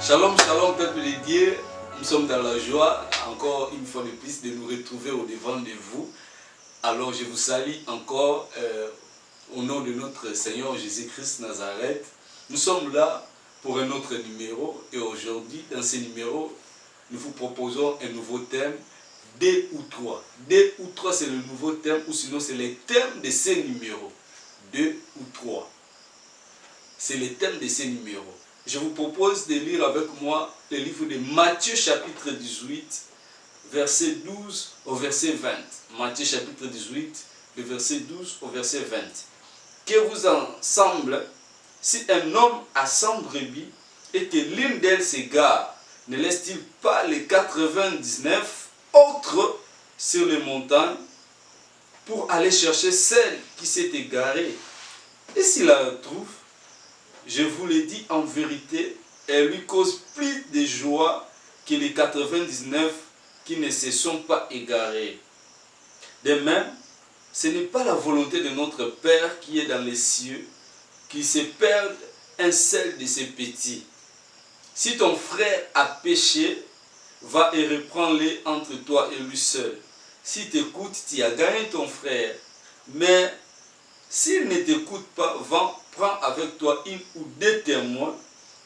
Shalom, shalom, peuple de Dieu. Nous sommes dans la joie, encore une fois de plus, de nous retrouver au devant de vous. Alors, je vous salue encore au nom de notre Seigneur Jésus-Christ Nazareth. Nous sommes là pour un autre numéro. Et aujourd'hui, dans ce numéro, nous vous proposons un nouveau thème, 2 ou 3. 2 ou 3, c'est le nouveau thème, ou sinon c'est les thèmes de ces numéros. 2 ou 3. C'est le thème de ces numéros. Je vous propose de lire avec moi le livre de Matthieu chapitre 18, verset 12 au verset 20. Matthieu chapitre 18, le verset 12 au verset 20. Que vous en semble, si un homme a 100 brebis et que l'une d'elles s'égare, ne laisse-t-il pas les 99 autres sur les montagnes pour aller chercher celle qui s'est égarée? Et s'il la retrouve, je vous le dis en vérité, elle lui cause plus de joie que les 99 qui ne se sont pas égarés. De même, ce n'est pas la volonté de notre Père qui est dans les cieux, qu'il se perde un seul de ses petits. Si ton frère a péché, va et reprends-le entre toi et lui seul. S'il t'écoute, tu as gagné ton frère. Mais s'il ne t'écoute pas, prends avec toi 1 ou 2 témoins,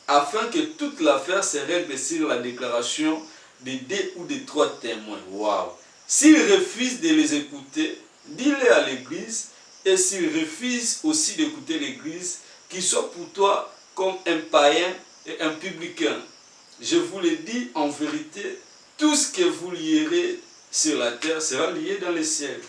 afin que toute l'affaire se règle sur la déclaration de 2 ou de 3 témoins. Waouh! S'il refuse de les écouter, dis-le à l'église, et s'il refuse aussi d'écouter l'église, qu'il soit pour toi comme un païen et un publicain. Je vous le dis en vérité, tout ce que vous lierez sur la terre sera lié dans les ciels.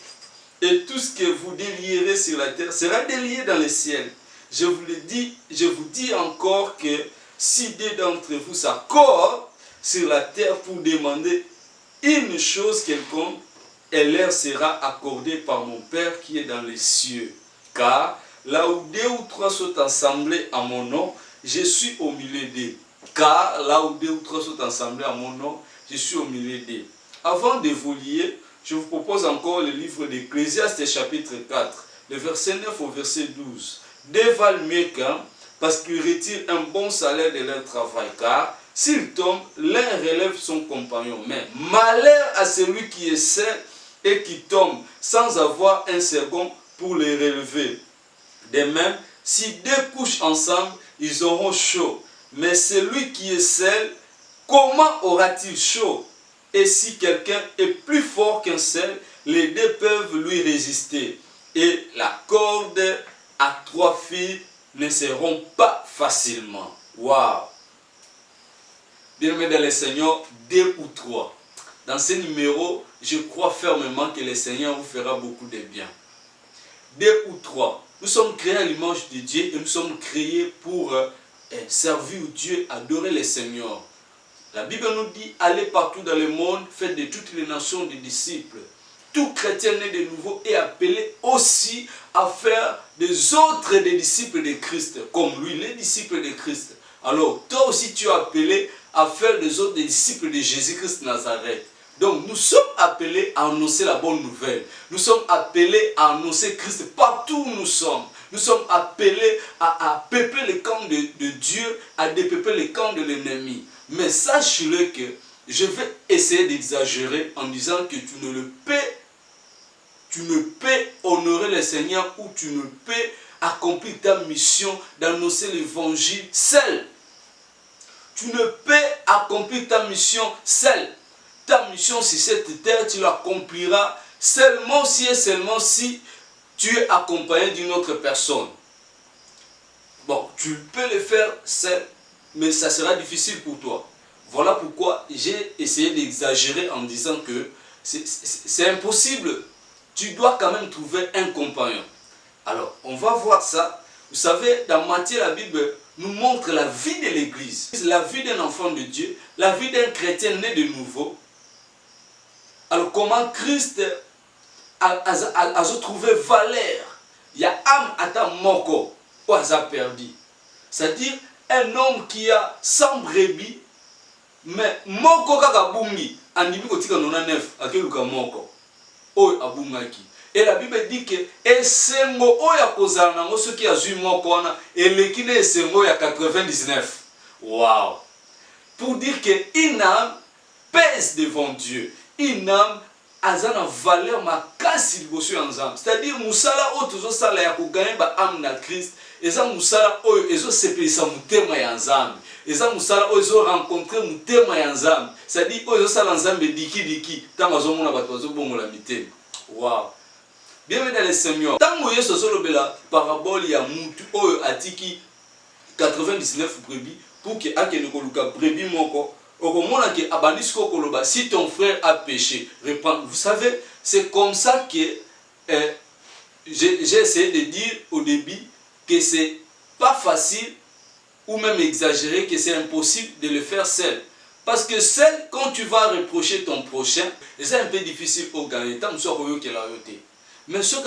Et tout ce que vous délierez sur la terre sera délié dans les ciels. Je vous le dis, je vous dis encore que si 2 d'entre vous s'accordent sur la terre pour demander une chose quelconque, elle leur sera accordée par mon Père qui est dans les cieux. Car là où 2 ou 3 sont assemblés à mon nom, je suis au milieu d'eux. Car là où 2 ou 3 sont assemblés à mon nom, je suis au milieu d'eux. Avant de vous lier, je vous propose encore le livre d'Ecclésiaste chapitre 4, le verset 9 au verset 12. 2 valent mieux qu'un, parce qu'ils retirent un bon salaire de leur travail, car s'ils tombent, l'un relève son compagnon. Mais malheur à celui qui essaie et qui tombe sans avoir un second pour les relever. De même, si 2 couchent ensemble, ils auront chaud. Mais celui qui est seul, comment aura-t-il chaud? Et si quelqu'un est plus fort qu'un seul, les 2 peuvent lui résister. Et la corde à 3 filles ne se rompt pas facilement. Waouh! Bien-aimés dans le Seigneur, 2 ou 3. Dans ce numéro, je crois fermement que le Seigneur vous fera beaucoup de bien. 2 ou 3. Nous sommes créés à l'image de Dieu et nous sommes créés pour servir Dieu, adorer le Seigneur. La Bible nous dit, allez partout dans le monde, faites de toutes les nations des disciples. Tout chrétien né de nouveau est appelé aussi à faire des autres des disciples de Christ, comme lui, les disciples de Christ. Alors, toi aussi, tu es appelé à faire des autres des disciples de Jésus-Christ Nazareth. Donc, nous sommes appelés à annoncer la bonne nouvelle. Nous sommes appelés à annoncer Christ partout où nous sommes. Nous sommes appelés à peupler le camp de Dieu, à dépeupler le camp de l'ennemi. Mais sache-le que je vais essayer d'exagérer en disant que tu ne peux honorer le Seigneur ou tu ne peux accomplir ta mission d'annoncer l'évangile seul. Tu ne peux accomplir ta mission seul. Ta mission sur cette terre, tu l'accompliras seulement si tu es accompagné d'une autre personne. Bon, tu peux le faire seul, mais ça sera difficile pour toi. Voilà pourquoi j'ai essayé d'exagérer en disant que c'est impossible. Tu dois quand même trouver un compagnon. Alors, on va voir ça. Vous savez, dans Matthieu, la Bible nous montre la vie de l'Église. La vie d'un enfant de Dieu, la vie d'un chrétien né de nouveau. Alors, comment Christ a trouvé valeur. Il y a âme à ta moko, ou à perdu. C'est-à-dire, un homme qui a 100 brebis, mais moko kaka bungi, andimi kotika 99, akeluka moko. Oyo abungaki. Et la Bible dit que esengo oya kozala nango soki azui moko wana eleki na esengo ya 99. Wow. pour dire qu'une âme pèse devant Dieu. Une âme a une valeur makasi liboso ya Nzambe. C'est-à-dire musala oyo tozosala ya koganye ba âme na Christ, eza musala oyo ezosepelisa motema ya Nzambe. Eza musala oyo ezorencontre motema ya Nzambe. C'est-à-dire oyo ezosala Nzambe diki ntango azomona bato bazobongola mitema. Wow. Bienvenue dans le Seigneur. Tango Yesu azolobela parabole ya mutu oyo atiki 99 brebis pour que akende koluka brebis moko. Si ton frère a péché, répands. Vous savez, c'est comme ça que j'ai essayé de dire au début que c'est pas facile ou même exagéré, que c'est impossible de le faire seul. Parce que seul, quand tu vas reprocher ton prochain, c'est un peu difficile au gagner. Mais ce qui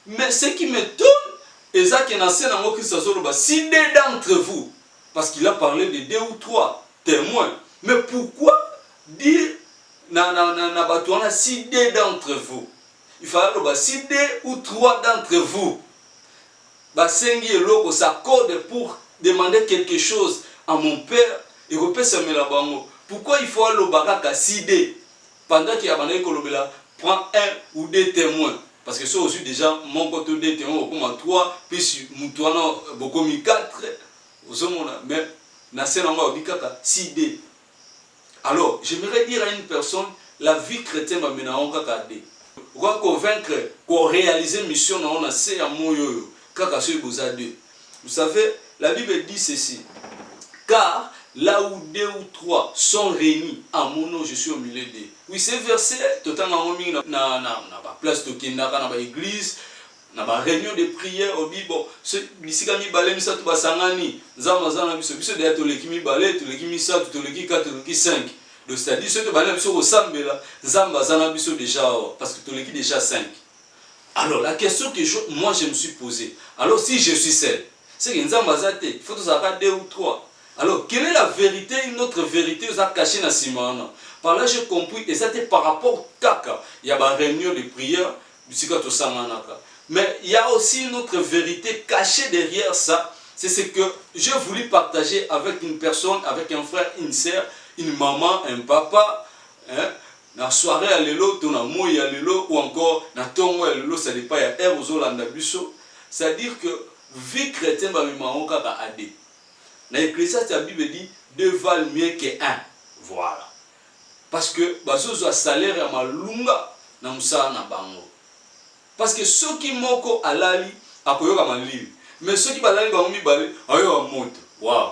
mais ce qui me tourne, c'est que si deux d'entre vous, parce qu'il a parlé de 2 ou 3 témoins. Mais pourquoi dire si 2 d'entre vous? Il fallait que si 2 ou 3 d'entre vous s'accordent pour demander quelque chose à mon père, et pourquoi il faut aller au si 2 pendant qu'il y a prend 1 ou 2 témoins? Parce que c'est aussi déjà mon côté 2 témoins, comme 3, puis Moutouana, beaucoup 4. Mais alors, j'aimerais dire à une personne, la vie chrétienne va mener en kakade. On va convaincre qu'on réalise une mission dans c'est à moyo kakaso deux. Vous savez, la Bible dit ceci. Car là où 2 ou 3 sont réunis à mon nom, je suis au milieu d'eux. Oui, c'est verset totalement na place de Kendaka na église. Na ba réunion de prière au bibo ce bisika mi balé misa to basangani nzamba zana biso biso de toleki mi balé toleki misa toleki 4 toleki 5 donc c'est-à-dire ce to balé biso osambela nzamba zana biso déjà parce que toleki déjà 5. Alors la question que moi je me suis posée, alors si je suis seul, c'est que nzamba zate il faut que ça soit 2 ou 3. Alors quelle est la vérité, une autre vérité vous a caché dans Simona? Par là j'ai compris et c'était par rapport kaka il y a ba réunion de prière bisika to sanganaka. Mais il y a aussi une autre vérité cachée derrière ça. C'est ce que je voulais partager avec une personne, avec un frère, une sœur, une maman, un papa. Na soirée à l'élo, ton amour à l'élo, ou encore na tongo à l'élo, ça dépend à air aux Olanda Busso. C'est-à-dire que vie chrétienne va me manquer à adé. Dans l'Ecclésiaste, la Bible dit 2 valent mieux que 1. Voilà. Parce que bazozo a salaire à malunga na musa na bango. Parce que ceux qui moko alali akoyoka malili, mais ceux qui balali bango mibale ayo moto. Wow.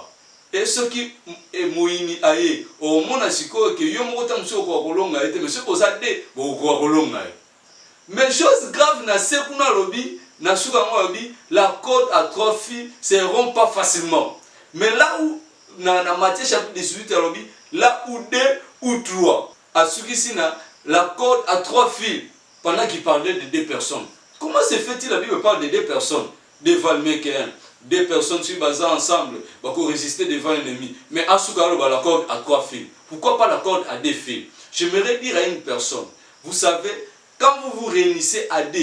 Et ceux qui moini aye au mona siko que yo moko tamso ko kolonga ete mais ceux ko zade bo ko kolonga. Mais chose grave na sekuna lobi na suka ngo lobi la corde à 3 fils se rompt pas facilement. Mais là où na Matthieu chapitre 18 lobi là où 2 ou 3 à suki na la corde à 3 fils. Pendant qu'il parlait de 2 personnes. Comment se fait-il la Bible parle de 2 personnes? 2 valent mieux que 1. 2 personnes sont basées ensemble pour résister devant l'ennemi. Mais à ce cas-là, la corde à 3 fils. Pourquoi pas la corde à 2 fils? J'aimerais dire à une personne, vous savez, quand vous vous réunissez à 2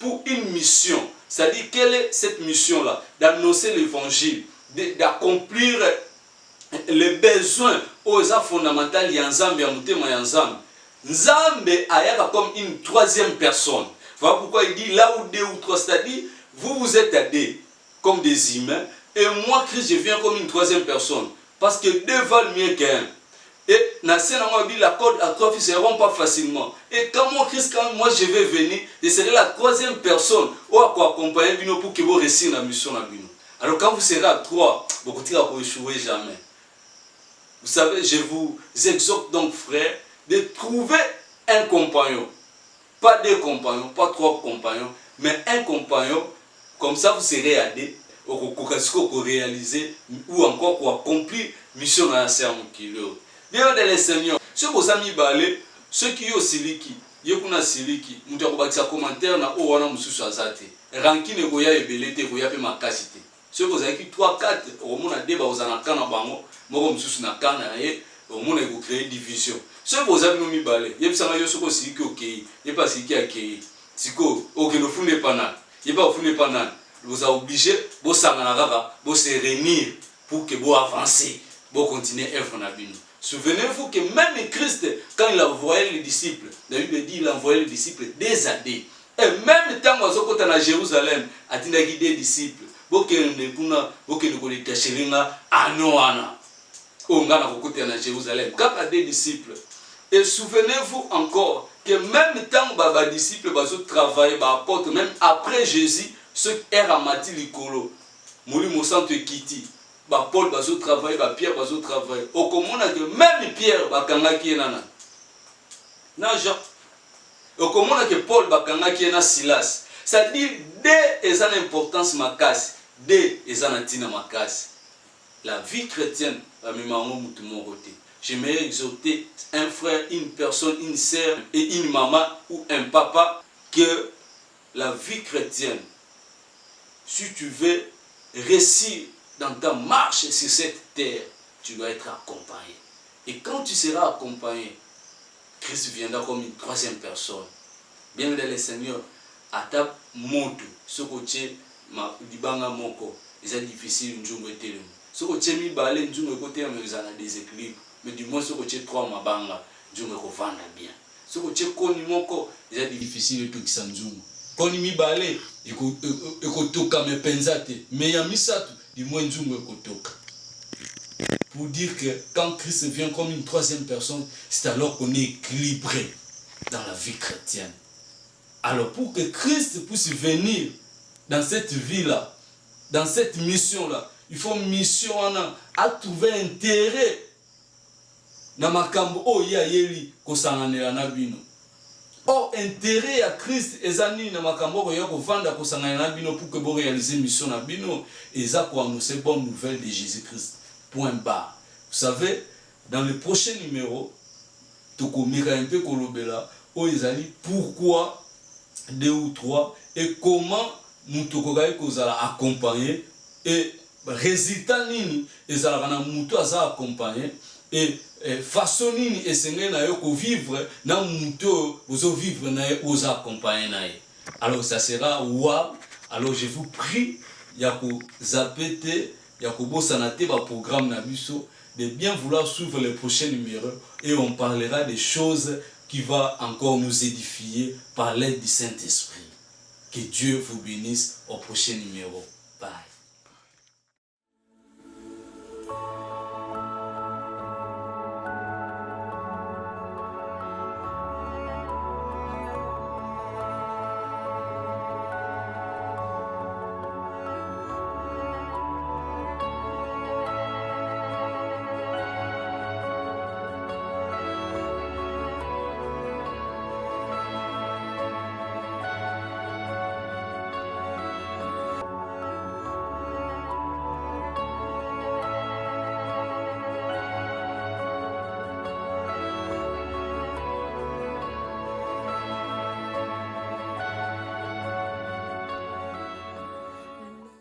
pour une mission, c'est-à-dire quelle est cette mission-là? D'annoncer l'évangile, d'accomplir les besoins aux fondamentaux Yanzambe ya mutema Yanzambe. Nzambe ayaka comme une 3e personne. Voilà pourquoi il dit là où 2 ou 3, c'est-à-dire vous êtes à 2 comme des humains et moi Christ je viens comme une 3e personne parce que 2 valent mieux qu'un. Et dans ce moment dit la corde à 3 fils ne rompt pas facilement. Et quand moi Christ quand moi je vais venir, je serai la 3e personne ou à quoi accompagner Bino pour que vous réussissiez la mission à Bino. Alors quand vous serez à 3, vous ne pourrez échouer jamais. Vous savez, je vous exhorte donc frères de trouver un compagnon. Pas 2 compagnons, pas 3 compagnons, mais un compagnon. Comme ça, vous serez à 2 pour réaliser ou encore pour accomplir mission dans la serment qui est. Bien dans les seigneurs, ceux qui ont mis balé, ceux qui ont siliki, yekuna siliki, nous avons bâti un commentaire na o wana mususu azate. Rankine koya ebelete koya pe makasite. Ceux qui ont écrit 3 4 au monde a débat aux anakana bango, moko mususu na kana ye, au monde a créé division. Ceux qui ont mis balé, yebisanga yo soko siliki okei, yepa siliki akei. Siko okeno funde pana, yepa funde pana. vous êtes obligé de se réunir pour que vous avancez, pour continuer à œuvre. Souvenez-vous que même Christ, quand il a envoyé les disciples, la Bible dit qu'il a envoyé les disciples des années. Et même tant que vous êtes à Jérusalem, il a dit des disciples. Vous à Jérusalem, quand il y a des disciples. Et souvenez-vous encore que même tant que les disciples travaillent, même après Jésus, ceux qui sont amati likolo, Mouli Moussanto Kiti, Paul bazo travailler, Pierre bazo travailler. Au commun que même Pierre bakanga qui est nana. Non, Jean. Au commun que Paul bakanga qui est na Silas. C'est-à-dire dès ils ont importance makas, dès ils ont tina makas. La vie chrétienne, j'aimerais exhorter un frère, une personne, une sœur et une maman ou un papa que la vie chrétienne, si tu veux réussir dans ta marche sur cette terre, tu dois être accompagné. Et quand tu seras accompagné, Christ viendra comme une troisième personne. Bien dans le Seigneur, à ta moto, ce côté, libanga moko, c'est difficile une journée télé. Ce côté mi balé une journée côté mais ils ont des équilibres. Mais du moins ce côté trois mabanga, journée ko vendre bien. Ce côté koni moko, c'est difficile tout qui s'en joue. Koni mi balé, eko toka me penzate, mais ya misatu, du moins journée ko toka. Pour dire que quand Christ vient comme une troisième personne, c'est alors qu'on est équilibré dans la vie chrétienne. Alors pour que Christ puisse venir dans cette vie-là, dans cette mission-là, il faut mission à trouver intérêt dans ma cambo oh ya yeli ko sanganela na bino. Or intérêt à Christ ezani na makambo ya ko vanda ko sanganela na bino pour que vous réaliser mission na bino et ça pour annoncer bonne nouvelle de Jésus-Christ. Point barre. Vous savez, dans le prochain numéro, tokomira un peu kolobela o ezali pourquoi deux ou trois et comment nous tokogai kozala accompagner et résultat nini ezala na mutu aza accompagner et façon nini esengeli na yo ko vivre na mutu ozo vivre na yo oza accompagner na ye. Alors ça sera wow. Alors je vous prie ya ko zapete ya ko bosana te ba programme na biso de bien vouloir suivre les prochains numéros et on parlera des choses qui vont encore nous édifier par l'aide du Saint-Esprit. Que Dieu vous bénisse au prochain numéro.